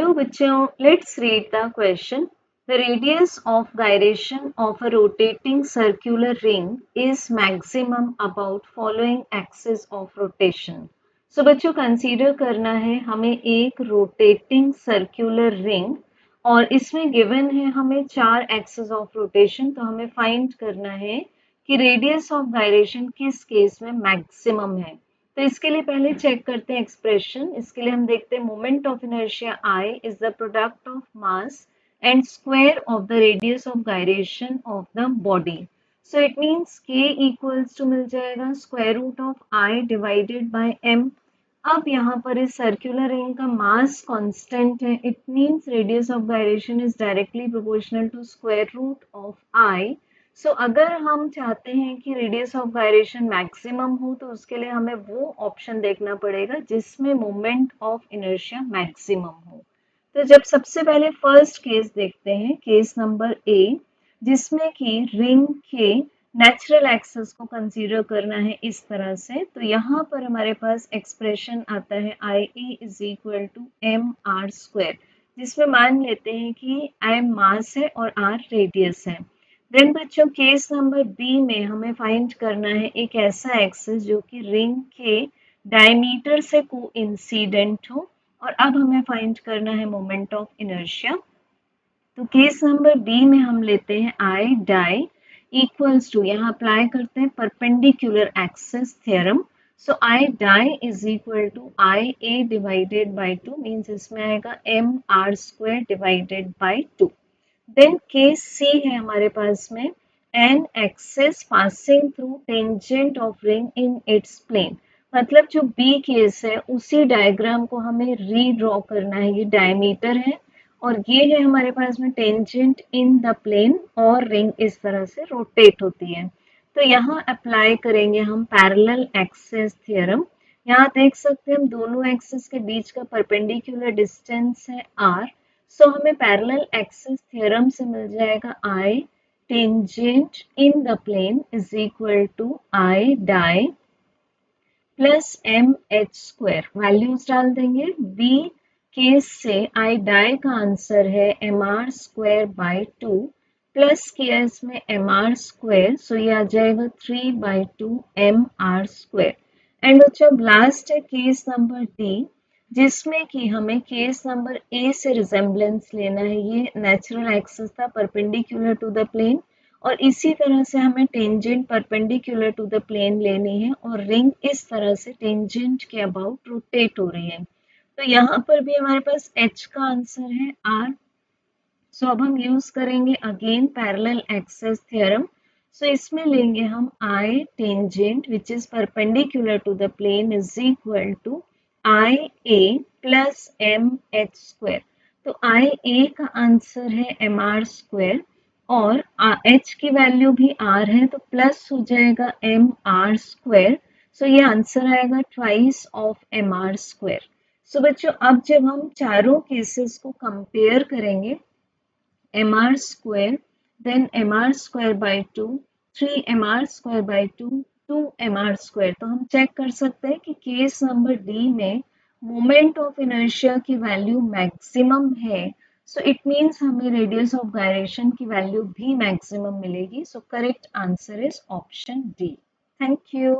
Hello bachcho, let's read the question. The radius of gyration of a rotating circular ring is maximum about following axis of rotation. So बच्चों consider करना है हमें एक rotating circular ring और इसमें given है हमें 4 axis of rotation, तो हमें फाइंड करना है कि रेडियस ऑफ गायरेशन किस केस में मैक्सिमम है। तो इसके लिए पहले चेक करते हैं एक्सप्रेशन। इसके लिए हम देखते हैं moment of inertia I is the product of mass and square of the radius of gyration of the body. So it means K equals to मिल जाएगा square root of I divided by M। अब यहाँ पर इस circular ring का mass constant है, it means radius of gyration is directly proportional to square root of I। So अगर हम चाहते हैं कि रेडियस ऑफ गायरेशन मैक्सिमम हो तो उसके लिए हमें वो ऑप्शन देखना पड़ेगा जिसमें मोमेंट ऑफ इनर्शिया मैक्सिमम हो। तो जब सबसे पहले फर्स्ट केस देखते हैं, केस नंबर ए, जिसमें कि रिंग के नेचुरल एक्सिस को कंसीडर करना है इस तरह से, तो यहाँ पर हमारे पास एक्सप्रेशन आता है IA is equal to mr square, जिसमें मान लेते हैं कि m मास है और r रेडियस है। देन बच्चों केस नंबर बी में हमें फाइंड करना है एक ऐसा एक्सिस जो कि रिंग के डायमीटर से कोइंसिडेंट हो, और अब हमें फाइंड करना है मोमेंट ऑफ इनर्शिया। तो केस नंबर बी में हम लेते हैं आई डाई इक्वल्स टू, यहाँ अप्लाई करते हैं perpendicular axis theorem. So I dia is equal to I A divided by 2, means इसमें आएगा M R square divided by 2। Then case C है हमारे पास में an axis passing through tangent of ring in its plane. मतलब जो B case है उसी डायग्राम को हमें रीड्रॉ करना है। ये डायमीटर है और ये है हमारे पास में टेंजेंट इन द प्लेन और रिंग इस तरह से रोटेट होती है। तो यहाँ अप्लाई करेंगे हम पैरेलल एक्सिस थ्योरम। यहाँ देख सकते हैं हम दोनों एक्सिस के बीच का परपेंडिकुलर डिस्टेंस है r। सो हमें पैरेलल एक्सिस थ्योरम से मिल जाएगा I tangent in the plane is equal to I dia plus M H square. Values डाल देंगे। बी केस से आई डाई का आंसर है M R square by 2 plus case में एम आर स्क्वायर, सो ये आ जाएगा 3 by 2 M R square. And बच्चों लास्ट है केस नंबर डी, जिसमें कि हमें केस नंबर ए से रिजेम्बलेंस लेना है। ये नेचुरल एक्सिस था परपेंडिकुलर टू द प्लेन और इसी तरह से हमें tangent perpendicular to the plane लेनी है और रिंग इस तरह से टेंजेंट के अबाउट रोटेट हो रही है। तो यहाँ पर भी हमारे पास H का आंसर है R। सो अब हम यूज करेंगे again parallel axis theorem. So इसमें लेंगे हम I tangent which is perpendicular to the plane is equal to I A plus M H square. तो I A का आंसर है एम आर स्क्वायर और H की वैल्यू भी R है, तो प्लस हो जाएगा एम आर स्क्वायर। सो ये आंसर आएगा twice of M R square. So बच्चों अब जब हम चारों केसेस को कंपेयर करेंगे, M R square then M R square by 2, 3 M R square by 2, 2 M R square, तो हम चेक कर सकते हैं कि केस नंबर डी में मोमेंट ऑफ इनर्शिया की वैल्यू मैक्सिमम है। सो इट मीन्स हमें रेडियस ऑफ गायरेशन की वैल्यू भी मैक्सिमम मिलेगी। So correct answer is option D. Thank you.